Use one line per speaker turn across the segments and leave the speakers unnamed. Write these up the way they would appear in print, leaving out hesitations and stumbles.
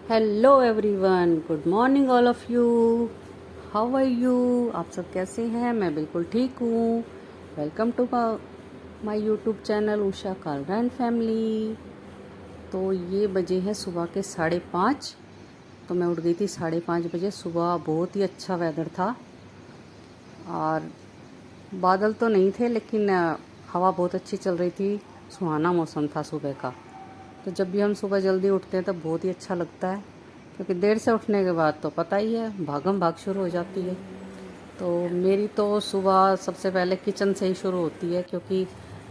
Hello everyone, good morning all of you. How are you? आप सब कैसे हैं? मैं बिल्कुल ठीक हूँ। Welcome to my YouTube channel Usha Kalra and family. तो ये बजे हैं सुबह के 5:30। तो मैं उठ गई थी 5:30 बजे। सुबह बहुत ही अच्छा वेदर था और बादल तो नहीं थे, लेकिन हवा बहुत अच्छी चल रही थी। सुहाना मौसम था सुबह का। तो जब भी हम सुबह जल्दी उठते हैं तब बहुत ही अच्छा लगता है, क्योंकि देर से उठने के बाद तो पता ही है भागम भाग शुरू हो जाती है। तो मेरी तो सुबह सबसे पहले किचन से ही शुरू होती है, क्योंकि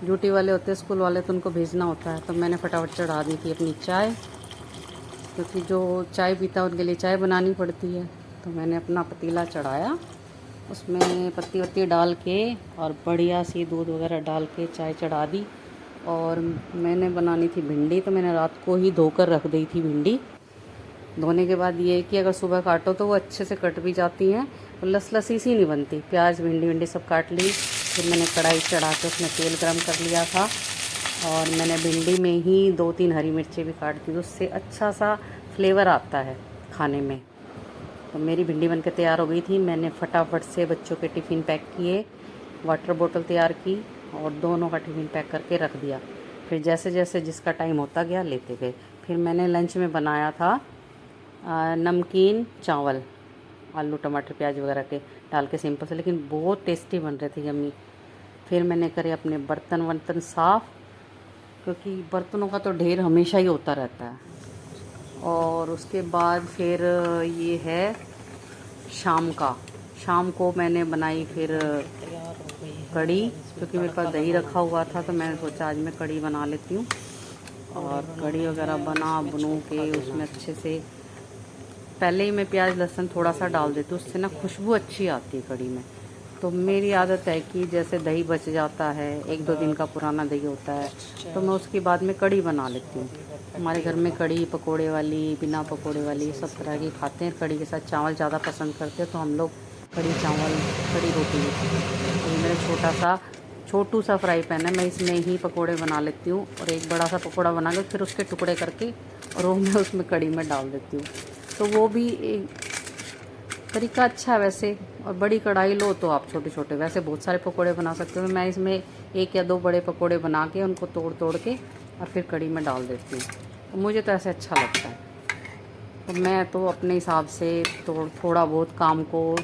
ड्यूटी वाले होते हैं, स्कूल वाले, तो उनको भेजना होता है। तो मैंने फटाफट चढ़ा दी थी अपनी चाय, क्योंकि जो चाय पीता है उनके लिए चाय बनानी पड़ती है। तो मैंने अपना पतीला चढ़ाया, उसमें पत्ती वत्ती डाल के और बढ़िया सी दूध वगैरह डाल के चाय चढ़ा दी। और मैंने बनानी थी भिंडी, तो मैंने रात को ही धोकर रख दी थी भिंडी। धोने के बाद ये है कि अगर सुबह काटो तो वो अच्छे से कट भी जाती हैं, तो लसी सी नहीं बनती। प्याज भिंडी विंडी सब काट ली। फिर मैंने कढ़ाई चढ़ा के उसमें तेल गरम कर लिया था, और मैंने भिंडी में ही 2-3 हरी मिर्चें भी काट दी। उससे अच्छा सा फ्लेवर आता है खाने में। तो मेरी भिंडी बनके तैयार हो गई थी। मैंने फटाफट से बच्चों के टिफ़िन पैक किए, वाटर बोतल तैयार की और दोनों का टिफ़िन पैक करके रख दिया। फिर जैसे जैसे जिसका टाइम होता गया लेते गए। फिर मैंने लंच में बनाया था नमकीन चावल, आलू टमाटर प्याज वगैरह के डाल के सिंपल से, लेकिन बहुत टेस्टी बन रहे थे, यम्मी। फिर मैंने करे अपने बर्तन वर्तन साफ़, क्योंकि बर्तनों का तो ढेर हमेशा ही होता रहता है। और उसके बाद फिर ये है शाम को मैंने बनाई फिर कढ़ी, क्योंकि मेरे पास दही रखा हुआ था। तो मैंने सोचा आज मैं कढ़ी बना लेती हूँ। और कढ़ी वगैरह बना बनू के उसमें अच्छे से पहले ही मैं प्याज लहसुन थोड़ा सा डाल देती हूँ, उससे ना खुशबू अच्छी आती है कढ़ी में। तो मेरी आदत है कि जैसे दही बच जाता है, 1-2 दिन का पुराना दही होता है, तो मैं उसके बाद में कढ़ी बना लेती हूँ। हमारे घर में कढ़ी पकोड़े वाली, बिना पकोड़े वाली, सब तरह की खाते हैं। कढ़ी के साथ चावल ज़्यादा पसंद करते हैं, तो हम लोग कढ़ी चावल कढ़ी रोटी भी खाते हैं। तो ये मेरा छोटू सा फ्राई पैन है, मैं इसमें ही पकोड़े बना लेती हूँ। और एक बड़ा सा पकोड़ा बना के फिर उसके टुकड़े करके और वो मैं उसमें कढ़ी में डाल देती हूँ। तो वो भी एक तरीका अच्छा है वैसे। और बड़ी कढ़ाई लो तो आप छोटे छोटे वैसे बहुत सारे पकोड़े बना सकते हो। मैं इसमें 1 या 2 बड़े पकोड़े बना के उनको तोड़ तोड़ के और फिर कढ़ी में डाल देती हूँ। तो मुझे तो ऐसे अच्छा लगता है। तो मैं तो अपने हिसाब से तो थोड़ा बहुत काम को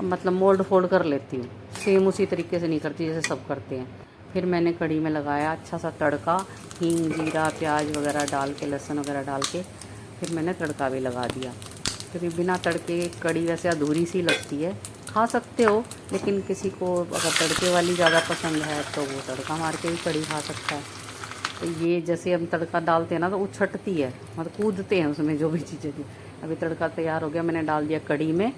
मतलब मोल्ड फोल्ड कर लेती हूँ, सेम उसी तरीके से नहीं करती जैसे सब करते हैं। फिर मैंने कढ़ी में लगाया अच्छा सा तड़का, हींग जीरा प्याज वगैरह डाल के, लहसुन वगैरह डाल के फिर मैंने तड़का भी लगा दिया। क्योंकि बिना तड़के कढ़ी वैसे अधूरी सी लगती है। खा सकते हो, लेकिन किसी को अगर तड़के वाली ज़्यादा पसंद है तो वो तड़का मार के भी कढ़ी खा सकता है। तो ये जैसे हम तड़का डालते हैं ना तो उछटती है, मतलब कूदते हैं उसमें जो भी चीज़ें थी। अभी तड़का तैयार हो गया, मैंने डाल दिया कढ़ी में।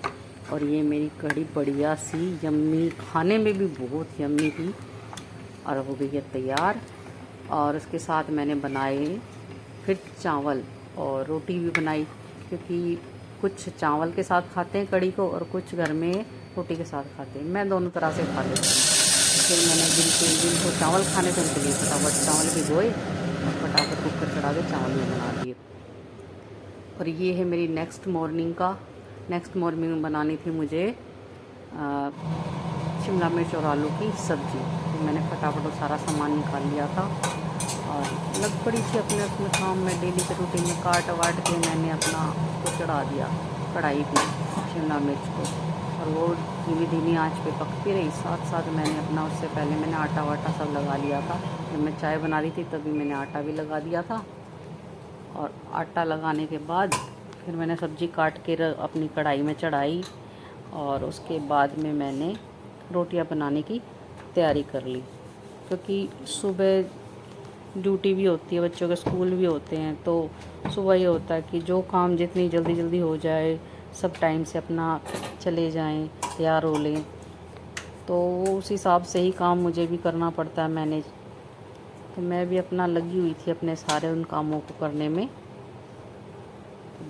और ये मेरी कढ़ी बढ़िया सी यम्मी, खाने में भी बहुत यम्मी थी और हो गई है तैयार। और उसके साथ मैंने बनाए फिर चावल और रोटी भी बनाई, क्योंकि कुछ चावल के साथ खाते हैं कढ़ी को और कुछ घर में रोटी के साथ खाते हैं। मैं दोनों तरह से खा लेती हूँ। फिर मैंने जिनको चावल खाने थे उनके लिए फटाफट चावल भिगोए और फटाफट कुकर चढ़ा के चावल में बना दिए। और ये है मेरी नेक्स्ट मॉर्निंग में बनानी थी मुझे शिमला मिर्च और आलू की सब्ज़ी। तो मैंने फटाफट वो सारा सामान निकाल लिया था और लग पड़ी थी अपने काम में, डेली के रूटीन में काट वाट के मैंने अपना उसको चढ़ा दिया कढ़ाई में शिमला मिर्च को। और वो धीमी धीमी आंच पे पकती रही। साथ साथ मैंने अपना उससे पहले मैंने आटा वाटा सब लगा लिया था। जब मैं चाय बना रही थी तभी मैंने आटा भी लगा दिया था। और आटा लगाने के बाद फिर मैंने सब्ज़ी काट के अपनी कढ़ाई में चढ़ाई और उसके बाद में मैंने रोटियां बनाने की तैयारी कर ली। क्योंकि सुबह ड्यूटी भी होती है, बच्चों के स्कूल भी होते हैं, तो सुबह ये होता है कि जो काम जितनी जल्दी जल्दी हो जाए, सब टाइम से अपना चले जाएं, तैयार हो लें, तो उस हिसाब से ही काम मुझे भी करना पड़ता है मैनेज। तो मैं भी अपना लगी हुई थी अपने सारे उन कामों को करने में।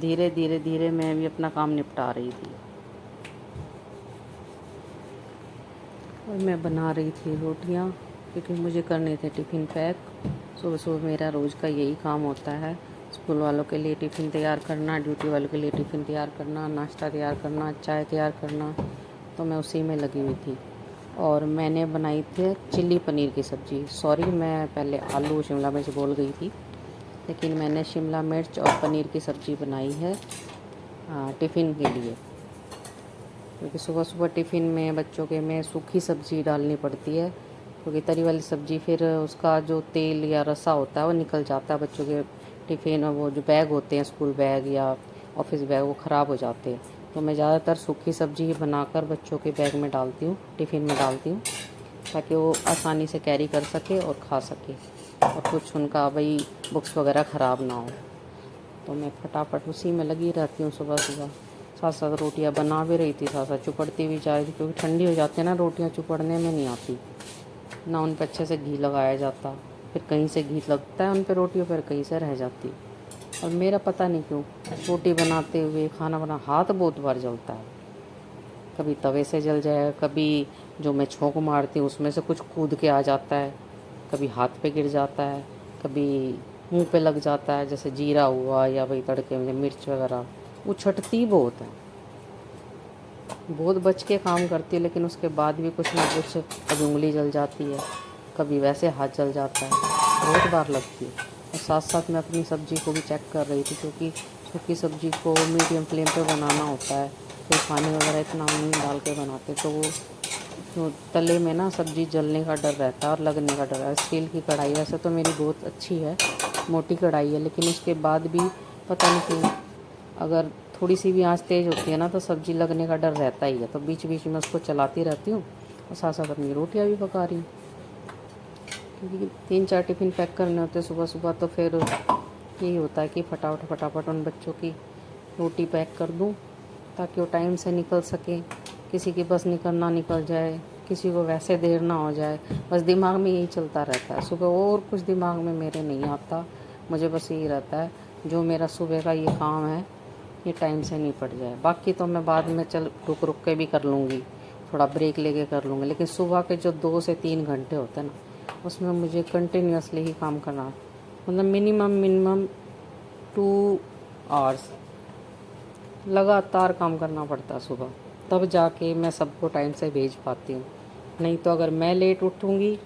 धीरे धीरे धीरे मैं भी अपना काम निपटा रही थी और मैं बना रही थी रोटियां, क्योंकि मुझे करने थे टिफ़िन पैक। सुबह सुबह मेरा रोज़ का यही काम होता है। स्कूल वालों के लिए टिफ़िन तैयार करना, ड्यूटी वालों के लिए टिफ़िन तैयार करना, नाश्ता तैयार करना, चाय तैयार करना, तो मैं उसी में लगी हुई थी। और मैंने बनाई थी चिल्ली पनीर की सब्ज़ी। सॉरी, मैं पहले आलू शिमला मिर्च बोल गई थी, लेकिन मैंने शिमला मिर्च और पनीर की सब्ज़ी बनाई है टिफ़िन के लिए, क्योंकि सुबह सुबह टिफ़िन में बच्चों के में सूखी सब्ज़ी डालनी पड़ती है, क्योंकि तरी वाली सब्ज़ी फिर उसका जो तेल या रसा होता है वो निकल जाता है बच्चों के टिफ़िन, और वो जो बैग होते हैं स्कूल बैग या ऑफिस बैग, वो ख़राब हो जाते हैं। तो मैं ज़्यादातर सूखी सब्ज़ी ही बनाकर बच्चों के बैग में डालती हूँ, टिफ़िन में डालती हूँ, ताकि वो आसानी से कैरी कर सके और खा सके, और कुछ उनका भाई बुक्स वगैरह ख़राब ना हो। तो मैं फटाफट उसी में लगी रहती हूँ सुबह सुबह। साथ साथ रोटियाँ बना भी रही थी, साथ साथ चुपड़ती भी जा रही थी, क्योंकि ठंडी हो जाती है ना रोटियाँ, चुपड़ने में नहीं आती ना, उन पर अच्छे से घी लगाया जाता, फिर कहीं से घी लगता है उन पर रोटियों पर, कहीं से रह जाती। और मेरा पता नहीं क्यों रोटी बनाते हुए खाना बना हाथ बहुत बार जलता है, कभी तवे से जल जाए, कभी जो मैं छोंक मारती हूँ उसमें से कुछ कूद के आ जाता है, कभी हाथ पे गिर जाता है, कभी मुंह पे लग जाता है, जैसे जीरा हुआ या भाई तड़के में मिर्च वगैरह। उछटती बहुत है, बहुत बच के काम करती है, लेकिन उसके बाद भी कुछ ना कुछ, कभी उंगली जल जाती है, कभी वैसे हाथ जल जाता है, बहुत बार लगती है। और साथ साथ मैं अपनी सब्ज़ी को भी चेक कर रही थी, क्योंकि सूखी सब्ज़ी को मीडियम फ्लेम पे बनाना होता है, फिर पानी वगैरह इतना नहीं डाल के बनाते, तो वो तो तले में ना सब्ज़ी जलने का डर रहता है और लगने का डर है। स्टील की कढ़ाई वैसे तो मेरी बहुत अच्छी है, मोटी कढ़ाई है, लेकिन उसके बाद भी पता नहीं क्यों अगर थोड़ी सी भी आंच तेज़ होती है ना तो सब्ज़ी लगने का डर रहता ही है। तो बीच बीच में उसको चलाती रहती हूँ और साथ साथ अपनी रोटियाँ भी पका रही हूँ, क्योंकि 3-4 टिफ़िन पैक करने होते सुबह सुबह, तो फिर यही होता है कि फटाफट उन बच्चों की रोटी पैक कर दूँ, ताकि वो टाइम से निकल सके, किसी की बस निकल जाए, किसी को वैसे देर ना हो जाए। बस दिमाग में यही चलता रहता है सुबह, और कुछ दिमाग में मेरे नहीं आता, मुझे बस यही रहता है जो मेरा सुबह का ये काम है ये टाइम से निपट जाए। बाकी तो मैं बाद में चल रुक रुक के भी कर लूँगी, थोड़ा ब्रेक लेके कर लूँगी, लेकिन सुबह के जो 2 से 3 घंटे होते हैं ना, उसमें मुझे कंटिन्यूअसली ही काम करना, मतलब मिनिमम 2 आवर्स लगातार काम करना पड़ता है सुबह, तब जाके मैं सबको टाइम से भेज पाती हूँ। नहीं तो अगर मैं लेट उठूँगी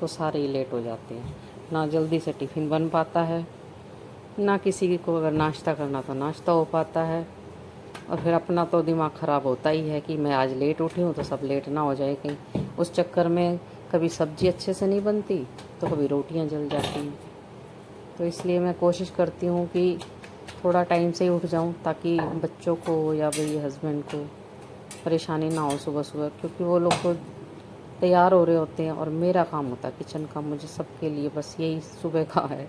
तो सारे ही लेट हो जाते हैं, ना जल्दी से टिफ़िन बन पाता है, ना किसी को अगर नाश्ता करना तो नाश्ता हो पाता है, और फिर अपना तो दिमाग ख़राब होता ही है कि मैं आज लेट उठी हूँ तो सब लेट ना हो जाए कहीं। उस चक्कर में कभी सब्ज़ी अच्छे से नहीं बनती तो कभी रोटियाँ जल जाती हैं। तो इसलिए मैं कोशिश करती हूँ कि थोड़ा टाइम से ही उठ जाऊँ, ताकि बच्चों को या भाई हस्बैंड को परेशानी ना हो सुबह सुबह, क्योंकि वो लोग तो तैयार हो रहे होते हैं और मेरा काम होता है किचन का, मुझे सबके लिए बस यही सुबह का है।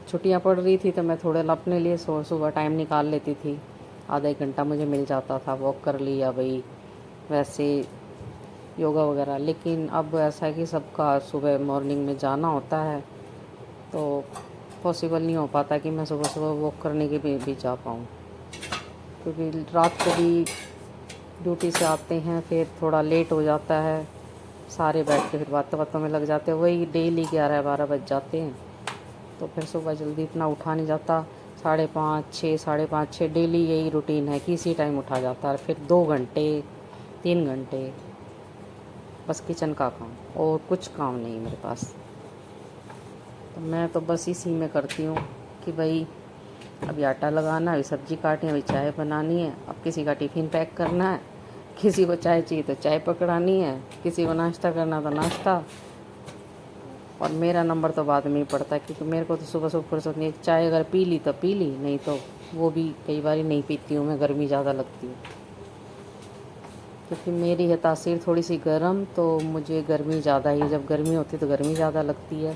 छुट्टियाँ पड़ रही थी तो मैं थोड़ा अपने लिए सुबह टाइम निकाल लेती थी, आधा 1 घंटा मुझे मिल जाता था, वॉक कर लिया भाई, वैसे योगा वगैरह। लेकिन अब ऐसा है कि सबका सुबह मॉर्निंग में जाना होता है, तो पॉसिबल नहीं हो पाता कि मैं सुबह सुबह वॉक करने के भी जा पाऊँ, क्योंकि रात को भी ड्यूटी से आते हैं, फिर थोड़ा लेट हो जाता है, सारे बैठ के फिर बातों में लग जाते हैं, वही डेली 11-12 बज जाते हैं। तो फिर सुबह जल्दी इतना उठा नहीं जाता, 5:30 6 डेली यही रूटीन है कि इसी टाइम उठा जाता है। फिर 2 घंटे 3 घंटे बस किचन का काम, और कुछ काम नहीं मेरे पास। तो मैं तो बस इसी में करती हूँ कि भाई अभी आटा लगाना, अभी सब्ज़ी काटनी, अभी चाय बनानी है, अब किसी का टिफ़िन पैक करना है, किसी को चाय चाहिए तो चाय पकड़ानी है, किसी को नाश्ता करना तो नाश्ता। और मेरा नंबर तो बाद में ही पड़ता है, क्योंकि मेरे को तो सुबह सुबह फुर्सत नहीं, चाय अगर पी ली तो पी ली, नहीं तो वो भी कई बार नहीं पीती हूँ मैं, गर्मी ज़्यादा लगती है, क्योंकि मेरी है तासीर थोड़ी सी गर्म, तो मुझे गर्मी ज़्यादा ही, जब गर्मी होती है तो गर्मी ज़्यादा लगती है,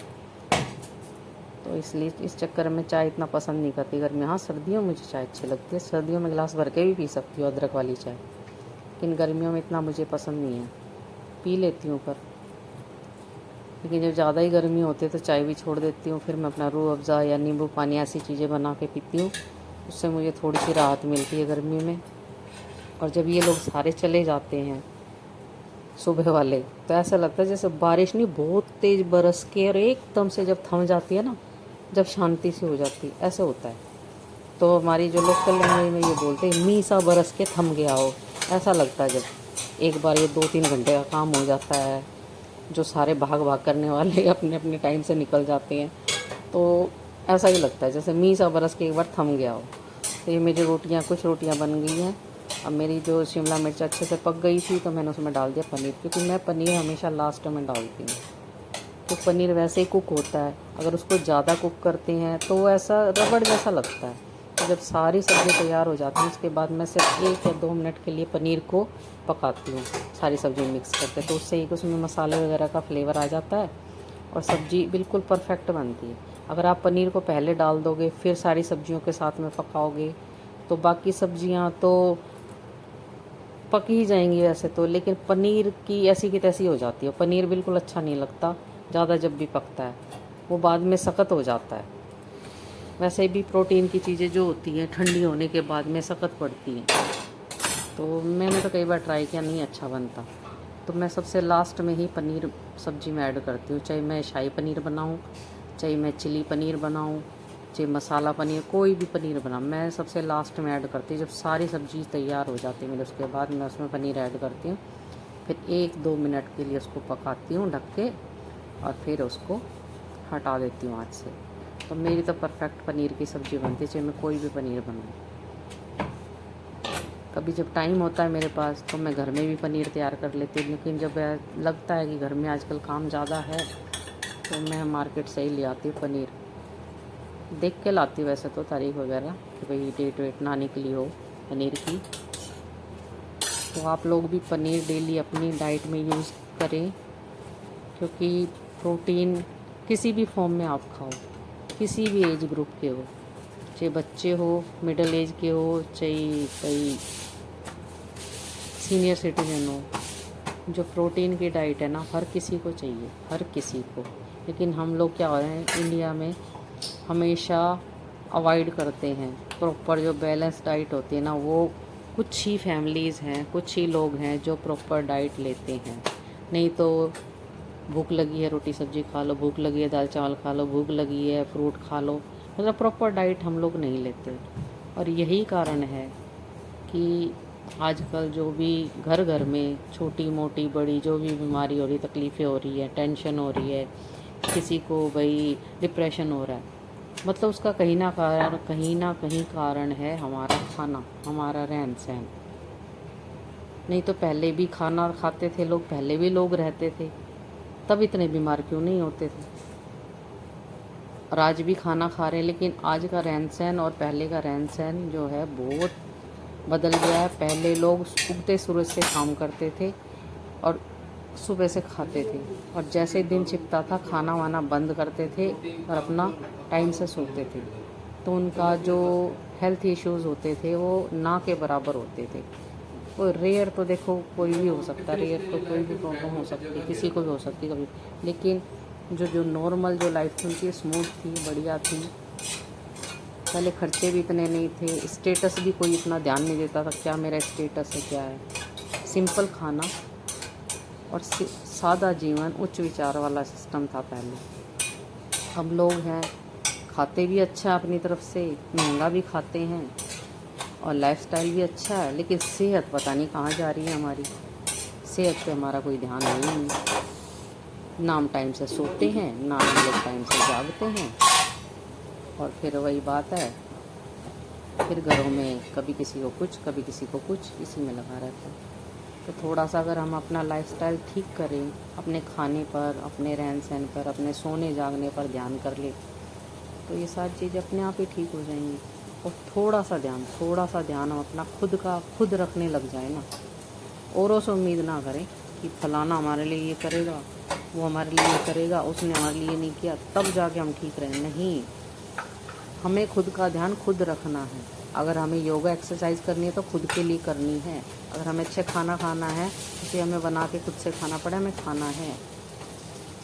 तो इसलिए इस चक्कर में चाय इतना पसंद नहीं करती गर्मी। हाँ, सर्दियों में मुझे चाय अच्छी लगती है, सर्दियों में गिलास भर के भी पी सकती हूँ अदरक वाली चाय, लेकिन गर्मियों में इतना मुझे पसंद नहीं है, पी लेती हूँ पर। लेकिन जब ज़्यादा ही गर्मी होती है तो चाय भी छोड़ देती हूँ, फिर मैं अपना रूह अफ़ज़ा या नींबू पानी ऐसी चीज़ें बना के पीती हूँ, उससे मुझे थोड़ी सी राहत मिलती है गर्मी में। और जब ये लोग सारे चले जाते हैं सुबह वाले, तो ऐसा लगता है जैसे बारिश नहीं बहुत तेज़ बरस के और एकदम से जब थम जाती है ना, जब शांति से हो जाती, ऐसे होता है। तो हमारी जो लोकल लैंग्वेज में ये बोलते हैं मीसा बरस के थम गया हो, ऐसा लगता है जब एक बार ये 2-3 घंटे का काम हो जाता है। जो सारे भाग भाग करने वाले अपने अपने टाइम से निकल जाते हैं, तो ऐसा ही लगता है जैसे मीसा बरस के एक बार थम गया हो। तो ये मेरी रोटियाँ, कुछ रोटियाँ बन गई हैं। अब मेरी जो शिमला मिर्च अच्छे से पक गई थी तो मैंने उसमें डाल दिया पनीर, क्योंकि मैं पनीर हमेशा लास्ट में डालती हूँ। तो पनीर वैसे ही कुक होता है, अगर उसको ज़्यादा कुक करते हैं तो वो ऐसा रबड़ जैसा लगता है। तो जब सारी सब्ज़ी तैयार हो जाती है उसके बाद मैं सिर्फ 1 या 2 मिनट के लिए पनीर को पकाती हूँ सारी सब्ज़ी मिक्स करके। तो उससे एक उसमें मसाले वगैरह का फ्लेवर आ जाता है और सब्ज़ी बिल्कुल परफेक्ट बनती है। अगर आप पनीर को पहले डाल दोगे फिर सारी सब्जियों के साथ में पकाओगे तो बाकी सब्जियां तो पक ही जाएंगी वैसे तो, लेकिन पनीर की ऐसी की तैसी हो जाती है। पनीर बिल्कुल अच्छा नहीं लगता ज़्यादा जब भी पकता है, वो बाद में सख्त हो जाता है। वैसे भी प्रोटीन की चीज़ें जो होती हैं ठंडी होने के बाद में सख्त पड़ती हैं। तो मैंने तो कई बार ट्राई किया, नहीं अच्छा बनता। तो मैं सबसे लास्ट में ही पनीर सब्ज़ी में ऐड करती हूँ, चाहे मैं शाही पनीर बनाऊँ, चाहे मैं चिली पनीर बनाऊँ, चाहे मसाला पनीर, कोई भी पनीर बनाऊँ, मैं सबसे लास्ट में ऐड करती हूँ। जब सारी सब्ज़ी तैयार हो जाती है मेरे, उसके बाद मैं उसमें पनीर ऐड करती हूँ। फिर 1-2 मिनट के लिए उसको पकाती हूँ ढक के और फिर उसको हटा देती हूँ आँच से। तो मेरी तो परफेक्ट पनीर की सब्ज़ी बनती है, चाहे मैं कोई भी पनीर बनाऊँ। कभी जब टाइम होता है मेरे पास तो मैं घर में भी पनीर तैयार कर लेती हूँ, लेकिन जब लगता है कि घर में आजकल काम ज़्यादा है तो मैं मार्केट से ही ले आती हूँ पनीर। देख के लाती हूँ वैसे तो तारीख वगैरह कि भाई डेट वेट ना निकली हो पनीर की। तो आप लोग भी पनीर डेली अपनी डाइट में यूज़ करें, क्योंकि प्रोटीन किसी भी फॉर्म में आप खाओ, किसी भी एज ग्रुप के हो, चाहे बच्चे हो, मिडिल एज के हो, चाहे कोई सीनियर सिटीजन हो, जो प्रोटीन की डाइट है ना हर किसी को चाहिए, हर किसी को। लेकिन हम लोग क्या हो रहे हैं इंडिया में, हमेशा अवॉइड करते हैं प्रॉपर जो बैलेंस डाइट होती है ना। वो कुछ ही फैमिलीज़ हैं, कुछ ही लोग हैं जो प्रॉपर डाइट लेते हैं। नहीं तो भूख लगी है रोटी सब्जी खा लो, भूख लगी है दाल चावल खा लो, भूख लगी है फ्रूट खा लो, मतलब प्रॉपर डाइट हम लोग नहीं लेते। और यही कारण है कि आजकल जो भी घर घर में छोटी मोटी बड़ी जो भी बीमारी हो रही, तकलीफ़ें हो रही है, टेंशन हो रही है, किसी को भाई डिप्रेशन हो रहा है, मतलब उसका कहीं ना कहीं कारण है हमारा खाना, हमारा रहन सहन। नहीं तो पहले भी खाना खाते थे लोग, पहले भी लोग रहते थे, तब इतने बीमार क्यों नहीं होते थे। और आज भी खाना खा रहे हैं, लेकिन आज का रहन सहन और पहले का रहन सहन जो है बहुत बदल गया है। पहले लोग उगते सूरज से काम करते थे और सुबह से खाते थे, और जैसे दिन छिपता था खाना वाना बंद करते थे और अपना टाइम से सोते थे। तो उनका जो हेल्थ इश्यूज़ होते थे वो ना के बराबर होते थे। कोई रेयर तो देखो कोई भी हो सकता है, रेयर तो कोई भी प्रॉब्लम हो सकती है, किसी को भी हो सकती है कभी, लेकिन जो नॉर्मल जो लाइफ थी उनकी स्मूथ थी, बढ़िया थी। पहले खर्चे भी इतने नहीं थे, स्टेटस भी कोई इतना ध्यान नहीं देता था क्या मेरा स्टेटस है क्या है। सिंपल खाना और सादा जीवन, उच्च विचार वाला सिस्टम था पहले। हम लोग हैं खाते भी अच्छा अपनी तरफ से, महंगा भी खाते हैं और लाइफस्टाइल भी अच्छा है, लेकिन सेहत पता नहीं कहाँ जा रही है हमारी। सेहत पे हमारा कोई ध्यान है ही नहीं। ना हम टाइम से सोते हैं, ना हम लोग टाइम से जागते हैं, और फिर वही बात है, फिर घरों में कभी किसी को कुछ, कभी किसी को कुछ, इसी में लगा रहता है। तो थोड़ा सा अगर हम अपना लाइफस्टाइल ठीक करें, अपने खाने पर, अपने रहन सहन पर, अपने सोने जागने पर ध्यान कर ले, तो ये सारी चीज़ें अपने आप ही ठीक हो जाएंगी। और थोड़ा सा ध्यान हम अपना खुद का खुद रखने लग जाए ना, औरों से उम्मीद ना करें कि फलाना हमारे लिए ये करेगा, वो हमारे लिए ये करेगा, उसने हमारे लिए नहीं किया तब जाके हम ठीक रहें। नहीं, हमें खुद का ध्यान खुद रखना है। अगर हमें योगा एक्सरसाइज करनी है तो खुद के लिए करनी है। अगर हमें अच्छा खाना खाना है, उसे हमें बना के खुद से खाना पड़े, हमें खाना है।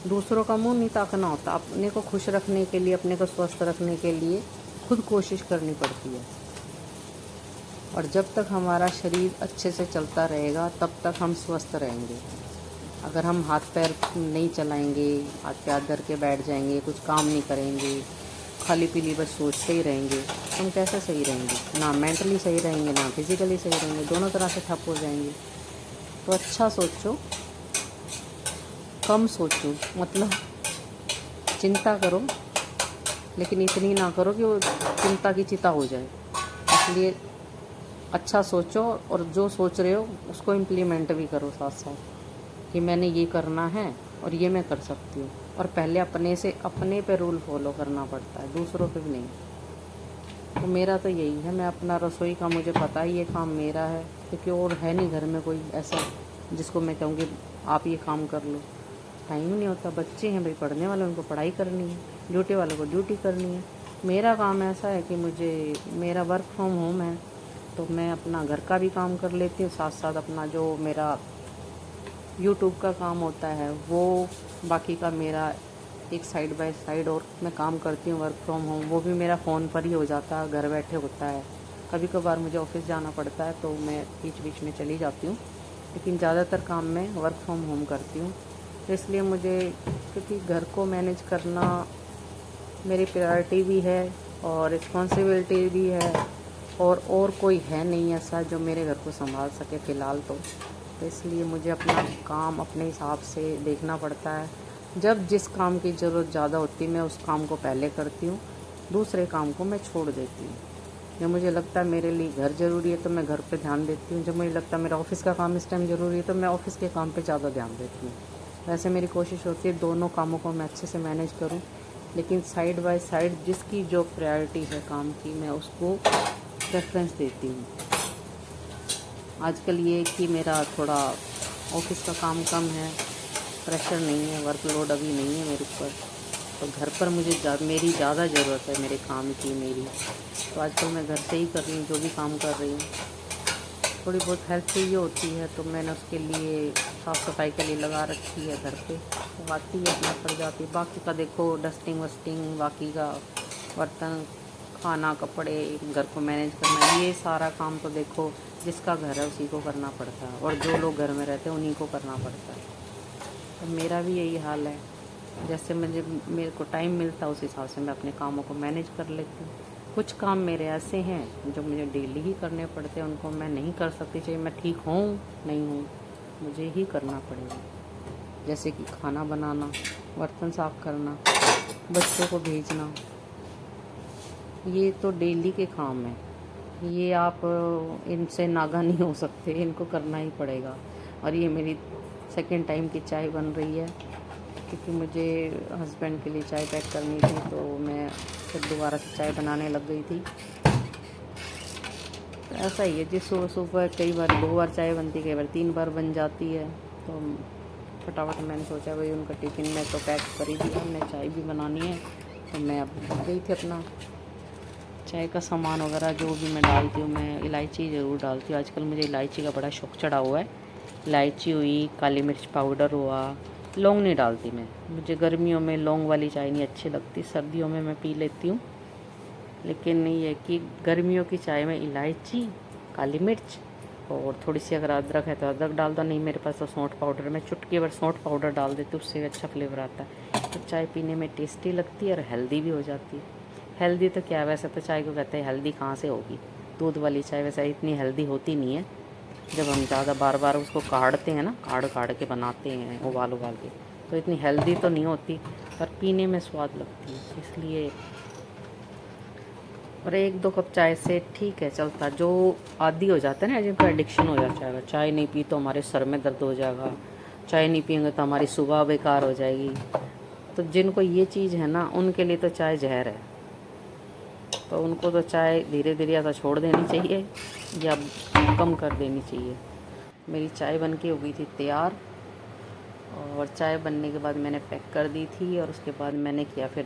दूसरों का मुंह नहीं ताकना होता, अपने को खुश रखने के लिए, अपने को स्वस्थ रखने के लिए खुद कोशिश करनी पड़ती है। और जब तक हमारा शरीर अच्छे से चलता रहेगा तब तक हम स्वस्थ रहेंगे। अगर हम हाथ पैर नहीं चलाएंगे, हाथ पैर धर के बैठ जाएंगे, कुछ काम नहीं करेंगे, खाली पीली बस सोचते ही रहेंगे तो हम कैसे सही रहेंगे? ना मेंटली सही रहेंगे, ना फिज़िकली सही रहेंगे, दोनों तरह से ठप हो जाएंगे। तो अच्छा सोचो, कम सोचो, मतलब चिंता करो लेकिन इतनी ना करो कि वो चिंता की चिता हो जाए। इसलिए अच्छा सोचो और जो सोच रहे हो उसको इम्प्लीमेंट भी करो साथ साथ कि मैंने ये करना है और ये मैं कर सकती हूँ। और पहले अपने पे रूल फॉलो करना पड़ता है, दूसरों पे भी नहीं। तो मेरा तो यही है, मैं अपना रसोई का मुझे पता है ये काम मेरा है, क्योंकि और है नहीं घर में कोई ऐसा जिसको मैं कहूँगी आप ये काम कर लो। टाइम नहीं होता, बच्चे हैं भाई, पढ़ने वाले उनको पढ़ाई करनी है, ड्यूटी वालों को ड्यूटी करनी है। मेरा काम ऐसा है कि मेरा वर्क फ्रॉम होम है, तो मैं अपना घर का भी काम कर लेती हूँ, साथ साथ अपना जो मेरा यूट्यूब का काम होता है वो, बाकी का मेरा एक साइड बाय साइड और मैं काम करती हूँ वर्क फ्रॉम होम, वो भी मेरा फ़ोन पर ही हो जाता है, घर बैठे होता है। कभी कभार मुझे ऑफिस जाना पड़ता है तो मैं बीच बीच में चली जाती हूँ, लेकिन ज़्यादातर काम मैं वर्क फ्रॉम होम करती हूँ। तो इसलिए मुझे, क्योंकि घर को मैनेज करना मेरी प्रायोरिटी भी है और रिस्पॉन्सिबिलिटी भी है, और कोई है नहीं ऐसा जो मेरे घर को संभाल सके फ़िलहाल तो इसलिए मुझे अपना काम अपने हिसाब से देखना पड़ता है। जब जिस काम की ज़रूरत ज़्यादा होती है मैं उस काम को पहले करती हूँ, दूसरे काम को मैं छोड़ देती हूँ। जब मुझे लगता है मेरे लिए घर ज़रूरी है तो मैं घर पे ध्यान देती हूँ, जब मुझे लगता है मेरा ऑफ़िस का काम इस टाइम ज़रूरी है तो मैं ऑफ़िस के काम पे ज़्यादा ध्यान देती हूँ। वैसे मेरी कोशिश होती है दोनों कामों को मैं अच्छे से मैनेज करूँ, लेकिन साइड बाय साइड जिसकी जो प्रायोरिटी है काम की मैं उसको प्रेफरेंस देती हूँ। आजकल ये कि मेरा थोड़ा ऑफिस का काम कम है, प्रेशर नहीं है, वर्कलोड अभी नहीं है मेरे ऊपर, तो घर पर मेरी ज़्यादा ज़रूरत है मेरे काम की मेरी, तो आजकल मैं घर से ही कर रही हूँ जो भी काम कर रही हूँ। थोड़ी बहुत हेल्प चाहिए होती है तो मैंने उसके लिए साफ़ सफाई के लिए लगा रखी है घर पे, तो आती है अपना पड़ जाती है। बाकी का देखो डस्टिंग वस्टिंग, बाकी का बर्तन, खाना, कपड़े, घर को मैनेज करना, ये सारा काम तो देखो जिसका घर है उसी को करना पड़ता है, और जो लोग घर में रहते हैं उन्हीं को करना पड़ता है। तो मेरा भी यही हाल है, जैसे मेरे को टाइम मिलता है उस हिसाब से मैं अपने कामों को मैनेज कर लेती हूँ। कुछ काम मेरे ऐसे हैं जो मुझे डेली ही करने पड़ते हैं, उनको मैं नहीं कर सकती, चाहे मैं ठीक हूँ नहीं हूँ, मुझे ही करना पड़ेगा। जैसे कि खाना बनाना, बर्तन साफ़ करना, बच्चों को भेजना, ये तो डेली के काम हैं। ये आप इनसे नागा नहीं हो सकते, इनको करना ही पड़ेगा। और ये मेरी सेकंड टाइम की चाय बन रही है, क्योंकि मुझे हस्बैंड के लिए चाय पैक करनी थी तो मैं फिर दोबारा से चाय बनाने लग गई थी। तो ऐसा ही है जी, सुबह सुबह कई बार 2 बार चाय बनती है, कई बार 3 बार बन जाती है। तो फटाफट मैंने सोचा भाई उनका टिफ़िन में तो पैक कर ही दिया, हमने चाय भी बनानी है, तो मैं अब गई थी अपना चाय का सामान वगैरह जो भी मैं डालती हूँ, मैं इलायची ज़रूर डालती हूँ। आजकल मुझे इलायची का बड़ा शौक चढ़ा हुआ है। इलायची हुई, काली मिर्च पाउडर हुआ, लौंग नहीं डालती मैं, मुझे गर्मियों में लौंग वाली चाय नहीं अच्छी लगती, सर्दियों में मैं पी लेती हूँ। लेकिन ये है कि गर्मियों की चाय में इलायची, काली मिर्च और थोड़ी सी अगर अदरक है तो अदरक डाल दो, नहीं मेरे पास तो सौंठ पाउडर, मैं चुटकी भर सौंठ पाउडर डाल देती हूँ, उससे अच्छा फ्लेवर आता है। तो चाय पीने में टेस्टी लगती है और हेल्दी भी हो जाती है। हेल्दी तो क्या, वैसे तो चाय को कहते हैं हेल्दी कहाँ से होगी, दूध वाली चाय वैसे इतनी हेल्दी होती नहीं है। जब हम ज़्यादा बार बार उसको काढ़ते हैं ना, काढ़ के बनाते हैं उबाल के, तो इतनी हेल्दी तो नहीं होती, पर पीने में स्वाद लगती है इसलिए। और 1-2 कप चाय से ठीक है चलता, जो आदी हो जाता है ना, जिनका एडिक्शन हो जाता है, चाय नहीं पी तो हमारे सर में दर्द हो जाएगा, चाय नहीं पियेंगे तो हमारी सुबह बेकार हो जाएगी, तो जिनको ये चीज़ है ना उनके लिए तो चाय जहर है। तो उनको तो चाय धीरे धीरे या तो छोड़ देनी चाहिए या कम कर देनी चाहिए। मेरी चाय बन के हो गई थी तैयार, और चाय बनने के बाद मैंने पैक कर दी थी, और उसके बाद मैंने किया फिर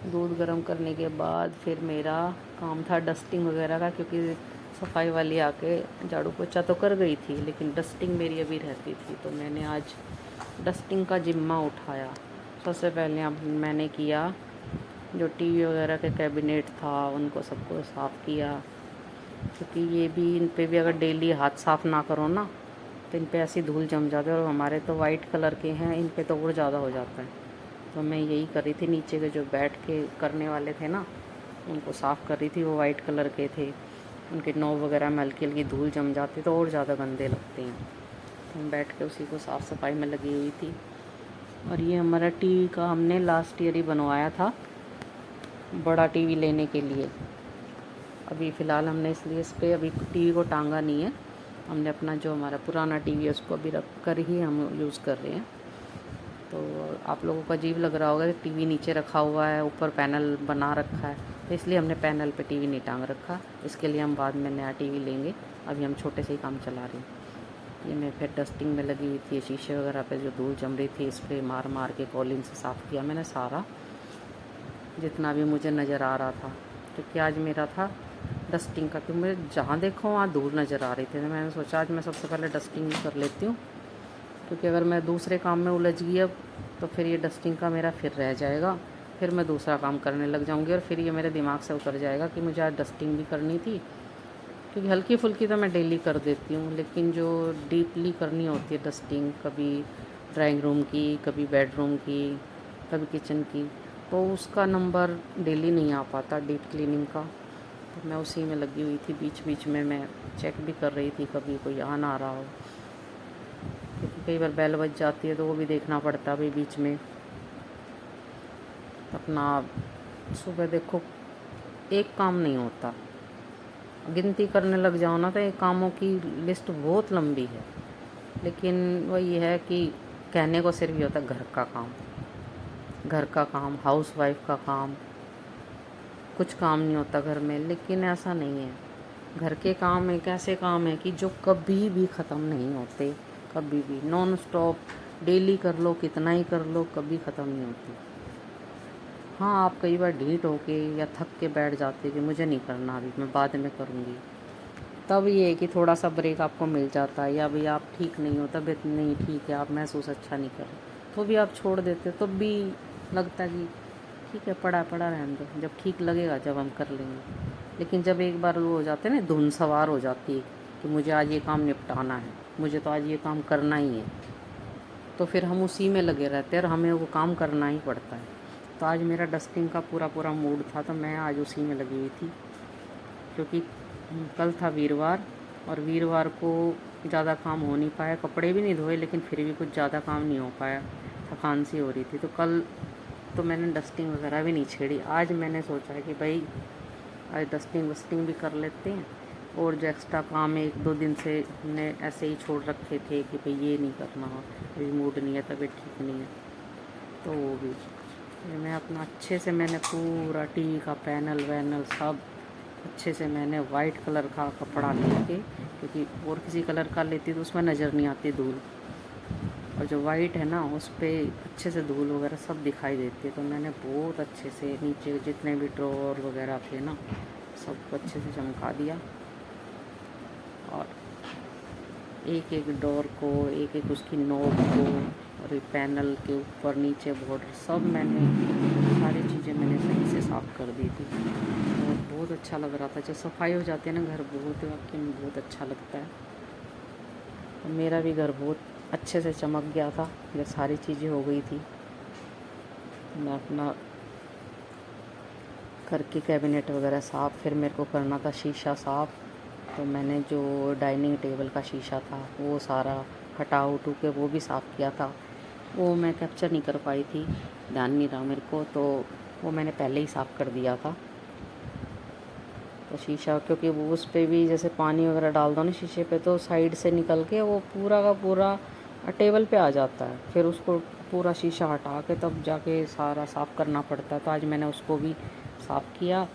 दूध गरम करने के बाद फिर मेरा काम था डस्टिंग वगैरह का, क्योंकि सफाई वाली आके झाड़ू पोछा तो कर गई थी लेकिन डस्टिंग मेरी अभी रहती थी, तो मैंने आज डस्टिंग का जिम्मा उठाया। सबसे पहले मैंने किया जो टीवी वगैरह के कैबिनेट था उनको सबको साफ़ किया, क्योंकि ये भी, इन पे भी अगर डेली हाथ साफ़ ना करो ना तो इन पे ऐसी धूल जम जाती है, और हमारे तो वाइट कलर के हैं, इन पे तो और ज़्यादा हो जाता है। तो मैं यही कर रही थी, नीचे के जो बैठ के करने वाले थे ना उनको साफ़ कर रही थी। वो वाइट कलर के थे, उनके नॉब वगैरह में हल्की हल्की धूल जम जाती तो और ज़्यादा गंदे लगते हैं। तो हम बैठ के उसी को साफ़ सफाई में लगी हुई थी। और ये हमारा टीवी का हमने लास्ट ईयर ही बनवाया था, बड़ा टीवी लेने के लिए। अभी फ़िलहाल हमने इसलिए इस पर अभी टीवी को टांगा नहीं है। हमने अपना जो हमारा पुराना टीवी है उसको अभी रख कर ही हम यूज़ कर रहे हैं। तो आप लोगों को अजीब लग रहा होगा कि टीवी नीचे रखा हुआ है, ऊपर पैनल बना रखा है, तो इसलिए हमने पैनल पे टीवी नहीं टांग रखा। इसके लिए हम बाद में नया टीवी लेंगे, अभी हम छोटे से ही काम चला रहे हैं। ये मैं फिर डस्टिंग में लगी हुई थी, शीशे वगैरह पे जो धूल जम रही थी स्प्रे मार मार के कॉलिन से साफ़ किया मैंने सारा, जितना भी मुझे नज़र आ रहा था। क्योंकि आज मेरा था डस्टिंग का, क्योंकि मुझे जहाँ देखो वहाँ धूल नज़र आ रही थी। तो मैंने सोचा आज मैं सबसे पहले डस्टिंग ही कर लेती हूँ, क्योंकि अगर मैं दूसरे काम में उलझ गई अब तो फिर ये डस्टिंग का मेरा फिर रह जाएगा, फिर मैं दूसरा काम करने लग जाऊँगी और फिर ये मेरे दिमाग से उतर जाएगा कि मुझे आज डस्टिंग भी करनी थी। क्योंकि हल्की फुल्की तो मैं डेली कर देती हूँ, लेकिन जो डीपली करनी होती है डस्टिंग, कभी ड्राइंग रूम की, कभी बेडरूम की, कभी किचन की, तो उसका नंबर डेली नहीं आ पाता डीप क्लीनिंग का। तो मैं उसी में लगी हुई थी। बीच बीच में मैं चेक भी कर रही थी कभी कोई आ ना रहा हो, क्योंकि कई बार बेल बज जाती है तो वो भी देखना पड़ता है। भाई बीच में अपना सुबह देखो एक काम नहीं होता, गिनती करने लग जाओ ना तो ये कामों की लिस्ट बहुत लंबी है। लेकिन वही है कि कहने को सिर्फ ये होता है घर का काम, हाउस वाइफ का काम, कुछ काम नहीं होता घर में। लेकिन ऐसा नहीं है, घर के काम एक ऐसे काम है कि जो कभी भी ख़त्म नहीं होते, कभी भी नॉन स्टॉप डेली कर लो, कितना ही कर लो, कभी ख़त्म नहीं होती। हाँ, आप कई बार ढीठ होके या थक के बैठ जाते कि मुझे नहीं करना अभी, मैं बाद में करूँगी, तब ये है कि थोड़ा सा ब्रेक आपको मिल जाता है। या भाई आप ठीक नहीं हो, तबीयत नहीं ठीक है, आप महसूस अच्छा नहीं कर रहे, तो भी आप छोड़ देते हो, तब भी लगता है कि ठीक है पड़ा पड़ा रहने दो, जब ठीक लगेगा जब हम कर लेंगे। लेकिन जब एक बार वो हो जाते हैं ना, धुन सवार हो जाती है कि मुझे आज ये काम निपटाना है, मुझे तो आज ये काम करना ही है, तो फिर हम उसी में लगे रहते हैं और हमें वो काम करना ही पड़ता है। तो आज मेरा डस्टिंग का पूरा मूड था, तो मैं आज उसी में लगी हुई थी। क्योंकि कल था वीरवार, और वीरवार को ज़्यादा काम हो नहीं पाया, कपड़े भी नहीं धोए, लेकिन फिर भी कुछ ज़्यादा काम नहीं हो पाया, थकान सी हो रही थी। तो कल तो मैंने डस्टिंग वगैरह भी नहीं छेड़ी। आज मैंने सोचा है कि भाई आज डस्टिंग वस्टिंग भी कर लेते हैं, और जो एक्स्ट्रा काम है 1-2 दिन से हमने ऐसे ही छोड़ रखे थे कि भाई ये नहीं करना, अभी मूड नहीं है, तबीयत ठीक नहीं है, तो वो भी मैं अपना अच्छे से मैंने पूरा टीवी का पैनल वैनल सब अच्छे से मैंने वाइट कलर का कपड़ा लेके, क्योंकि और किसी कलर का लेती तो उसमें नज़र नहीं आती धूल, और जो वाइट है ना उस पर अच्छे से धूल वगैरह सब दिखाई देती है। तो मैंने बहुत अच्छे से नीचे जितने भी ड्रॉर वगैरह थे ना सबको अच्छे से चमका दिया, और एक एक डोर को, एक एक उसकी नोब को, और पैनल के ऊपर नीचे बॉर्डर सब मैंने सारी चीज़ें मैंने सही से साफ़ कर दी थी। और बहुत अच्छा लग रहा था। जब सफाई हो जाती है ना घर, बहुत वाकई में बहुत अच्छा लगता है। तो मेरा भी घर बहुत अच्छे से चमक गया था जब सारी चीज़ें हो गई थी। मैं अपना करके कैबिनेट वगैरह साफ़, फिर मेरे को करना था शीशा साफ़। तो मैंने जो डाइनिंग टेबल का शीशा था वो सारा हटा उठू के वो भी साफ़ किया था। वो मैं कैप्चर नहीं कर पाई थी, ध्यान नहीं रहा मेरे को, तो वो मैंने पहले ही साफ़ कर दिया था। तो शीशा, क्योंकि वो उस पर भी जैसे पानी वगैरह डाल दो ना शीशे पे, तो साइड से निकल के वो पूरा का पूरा टेबल पे आ जाता है, फिर उसको पूरा शीशा हटा के तब जाके सारा साफ़ करना पड़ता है। तो आज मैंने उसको भी साफ़ किया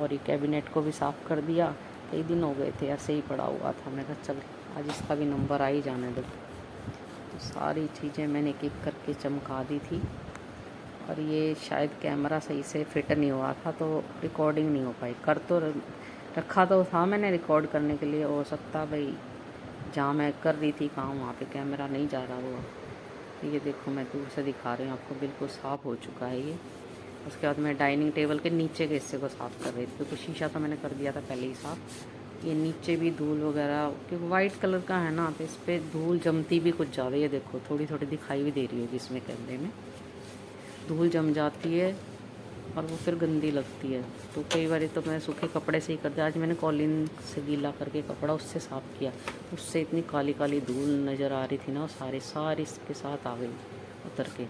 और ये कैबिनेट को भी साफ़ कर दिया। कई दिन हो गए थे ऐसे ही पड़ा हुआ था, मैं कहा चल आज इसका भी नंबर आ ही जाने दो। तो सारी चीज़ें मैंने एक एक करके चमका दी थी। और ये शायद कैमरा सही से फिट नहीं हुआ था तो रिकॉर्डिंग नहीं हो पाई। कर तो रखा तो था मैंने रिकॉर्ड करने के लिए, हो सकता भाई जहाँ मैं कर रही थी काम वहाँ पे कैमरा नहीं जा रहा हुआ। तो ये देखो मैं दूर से दिखा रही हूँ आपको, बिल्कुल साफ़ हो चुका है ये। उसके बाद मैं डाइनिंग टेबल के नीचे के हिस्से को साफ़ कर रही थी, क्योंकि शीशा तो मैंने कर दिया था पहले ही साफ़। ये नीचे भी धूल वगैरह, क्योंकि वाइट कलर का है ना तो इस पर धूल जमती भी कुछ ज़्यादा। ये देखो थोड़ी थोड़ी दिखाई भी दे रही होगी इसमें कैमरे में, धूल जम जाती है और वो फिर गंदी लगती है। तो कई बार तो मैं सूखे कपड़े से ही करती। आज मैंने कॉलिन से गीला करके कपड़ा उससे साफ़ किया, उससे इतनी काली काली धूल नज़र आ रही थी ना, सारी इसके साथ आ गई उतर के,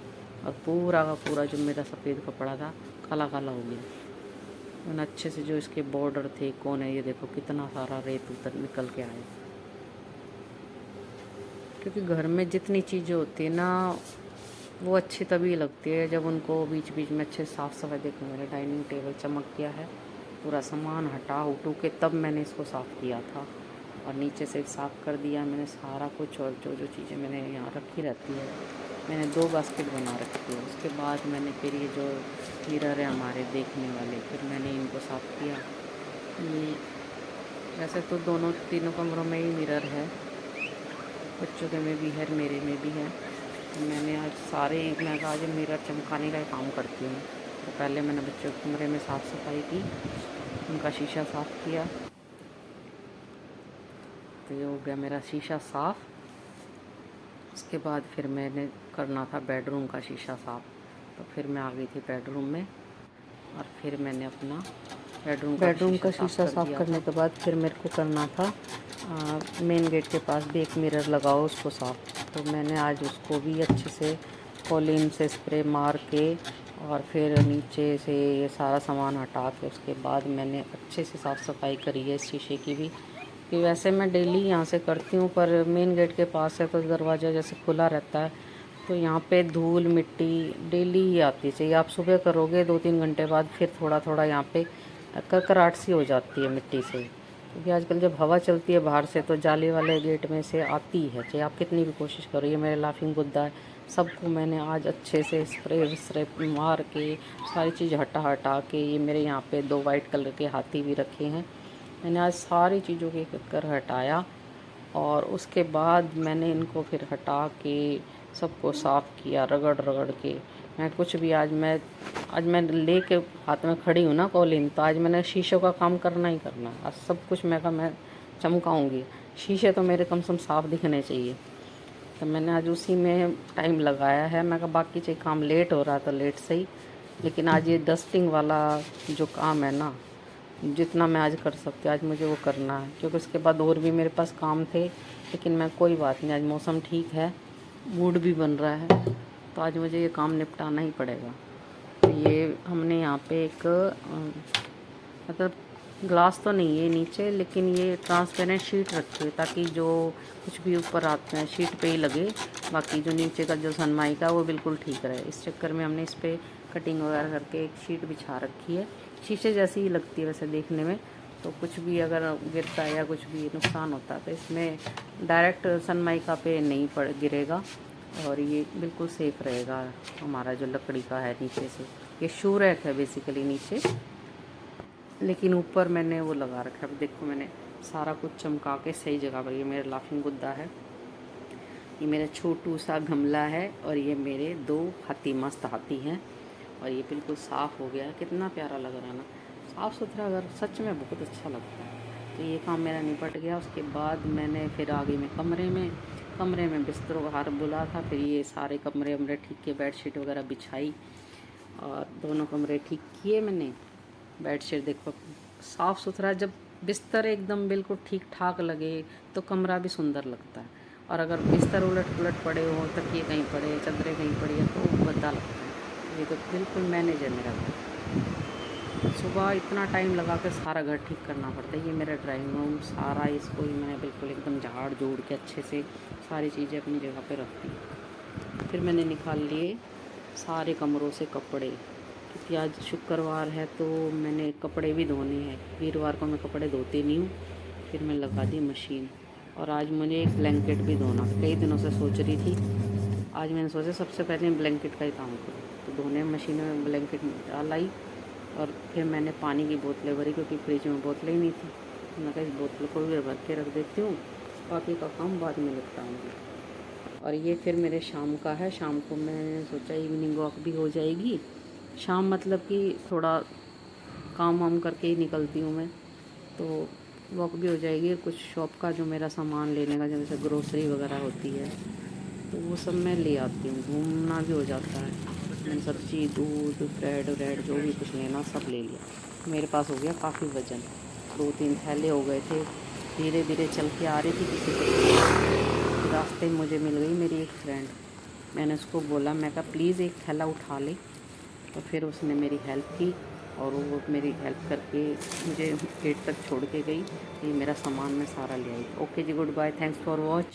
और पूरा का पूरा जो मेरा सफ़ेद कपड़ा था काला काला हो गया। मैंने अच्छे से जो इसके बॉर्डर थे कोने, ये देखो कितना सारा रेत उतर निकल के आया। क्योंकि घर में जितनी चीज़ें होती है ना, वो अच्छी तभी लगती है जब उनको बीच बीच में अच्छे साफ़ सफाई। देखो मेरा डाइनिंग टेबल चमक गया है, पूरा सामान हटा उटू के तब मैंने इसको साफ़ किया था, और नीचे से साफ़ कर दिया मैंने सारा कुछ। और जो जो चीज़ें मैंने यहाँ रखी रहती है, मैंने 2 बास्केट बना रखी है। उसके बाद मैंने फिर ये जो मिरर है हमारे देखने वाले, फिर मैंने इनको साफ़ किया। ये वैसे तो तीनों कमरों में ही मिरर है, बच्चों के में भी है, मेरे में भी है। तो मैंने आज मैं आज मिरर चमकाने का काम करती हूँ। तो पहले मैंने बच्चों के कमरे में साफ़ सफाई की, उनका शीशा साफ़ किया। तो ये हो गया मेरा शीशा साफ़। उसके बाद फिर मैंने करना था बेडरूम का शीशा साफ़। तो फिर मैं आ गई थी बेडरूम में, और फिर मैंने अपना बेडरूम का शीशा साफ़ करने के बाद फिर मेरे को करना था मेन गेट के पास भी एक मिरर लगाओ, उसको साफ़। तो मैंने आज उसको भी अच्छे से कॉलिन से स्प्रे मार के, और फिर नीचे से ये सारा सामान हटा के, उसके बाद मैंने अच्छे से साफ़ सफाई करी है इस शीशे की भी। कि वैसे मैं डेली यहाँ से करती हूँ, पर मेन गेट के पास है तो दरवाज़ा जैसे खुला रहता है, तो यहाँ पे धूल मिट्टी डेली ही आती चाहिए। आप सुबह करोगे 2-3 घंटे बाद फिर थोड़ा थोड़ा यहाँ पे करकराहट सी हो जाती है मिट्टी से। क्योंकि आजकल जब हवा चलती है बाहर से तो जाली वाले गेट में से आती है, चाहे आप कितनी भी कोशिश करो। ये मेरे लाफिंग बुद्धा है, सबको मैंने आज अच्छे से स्प्रे मार के सारी चीज़ हटा के, ये मेरे यहाँ पे 2 वाइट कलर के हाथी भी रखे हैं, मैंने आज सारी चीज़ों के कर हटाया। और उसके बाद मैंने इनको फिर हटा के सबको साफ़ किया रगड़ के। मैं कुछ भी आज मैं ले के हाथ में खड़ी हूँ ना कॉलिन, तो आज मैंने शीशों का काम करना ही करना। आज सब कुछ मैं चमकाऊँगी। शीशे तो मेरे कम से कम साफ़ दिखने चाहिए, तो मैंने आज उसी में टाइम लगाया है। मैं कहा बाकी चाहिए काम लेट हो रहा था, लेट सही, लेकिन आज ये डस्टिंग वाला जो काम है ना, जितना मैं आज कर सकती हूँ आज मुझे वो करना है। क्योंकि उसके बाद और भी मेरे पास काम थे, लेकिन मैं कोई बात नहीं, आज मौसम ठीक है, मूड भी बन रहा है, तो आज मुझे ये काम निपटाना ही पड़ेगा। तो ये हमने यहाँ पे एक मतलब ग्लास तो नहीं है नीचे, लेकिन ये ट्रांसपेरेंट शीट रखी है ताकि जो कुछ भी ऊपर आते हैं शीट पे ही लगे, बाकी जो नीचे का जो सनमाइका है वो बिल्कुल ठीक रहे। इस चक्कर में हमने इस पर कटिंग वगैरह करके एक शीट बिछा रखी है। शीशे जैसी ही लगती है वैसे देखने में, तो कुछ भी अगर गिरता है या कुछ भी नुकसान होता है तो इसमें डायरेक्ट सनमाइका पे नहीं गिरेगा, और ये बिल्कुल सेफ़ रहेगा। हमारा जो लकड़ी का है नीचे से, ये शू रैक है बेसिकली नीचे, लेकिन ऊपर मैंने वो लगा रखा है। देखो मैंने सारा कुछ चमका के सही जगह पर। ये मेरा लाफिंग बुद्धा है, ये मेरा छोटू सा गमला है, और ये मेरे 2 हाथी मस्त हाथी हैं, और ये बिल्कुल साफ़ हो गया। कितना प्यारा लग रहा है ना, साफ़ सुथरा घर सच में बहुत अच्छा लगता है। तो ये काम मेरा निपट गया। उसके बाद मैंने फिर आ गई मैं कमरे में बिस्तरों का हार बुला था, फिर ये सारे कमरे ठीक किए, बेडशीट वगैरह बिछाई, और दोनों कमरे ठीक किए मैंने। बेडशीट देखो साफ़ सुथरा, जब बिस्तर एकदम बिल्कुल ठीक ठाक लगे तो कमरा भी सुंदर लगता है। और अगर बिस्तर उलट पुलट पड़े हो, तकिए कहीं पड़े, चादरें कहीं पड़ी है, तो भद्दा लगता है। ये तो बिल्कुल मैनेज है मेरा घर। सुबह इतना टाइम लगा कर सारा घर ठीक करना पड़ता है। ये मेरा ड्राइंग रूम सारा, इसको ही मैंने बिल्कुल एकदम झाड़ जोड़ के अच्छे से सारी चीज़ें अपनी जगह पे रख दी। फिर मैंने निकाल लिए सारे कमरों से कपड़े, क्योंकि आज शुक्रवार है तो मैंने कपड़े भी धोने हैं। वीरवार को मैं कपड़े धोती नहीं हूँ। फिर मैं लगा दी मशीन, और आज मुझे एक ब्लैंकेट भी धोना, कई दिनों से सोच रही थी। आज मैंने सोचा सबसे पहले ब्लैंकेट का ही काम करूँ, तो धोने मशीन में ब्लैंकेट डाल आई, और फिर मैंने पानी की बोतलें भरी, क्योंकि फ्रिज में बोतलें ही नहीं थी। तो मैं कहा इस बोतल को भी भर के रख देती हूँ, बाकी का काम बाद में निपटाऊँगी। और ये फिर मेरे शाम का है। शाम को मैंने सोचा इवनिंग वॉक भी हो जाएगी। शाम मतलब कि थोड़ा काम वाम करके ही निकलती हूँ मैं, तो वॉक भी हो जाएगी। कुछ शॉप का जो मेरा सामान लेने का, जैसे ग्रोसरी वगैरह होती है, तो वो सब मैं ले आती हूँ, घूमना भी हो जाता है। मैंने सब्जी, दूध, ब्रेड व्रेड जो भी कुछ लेना सब ले लिया। मेरे पास हो गया काफ़ी वज़न, 2-3 थैले हो गए थे। धीरे धीरे चल के आ रही थी किसी को, रास्ते में मुझे मिल गई मेरी एक फ्रेंड। मैंने उसको बोला, मैं कहा प्लीज़ एक थैला उठा ले, तो फिर उसने मेरी हेल्प की और वो मेरी हेल्प करके मुझे गेट तक छोड़ के गई। ये मेरा सामान मैं सारा ले आई। Okay ji, good bye, thanks for watch.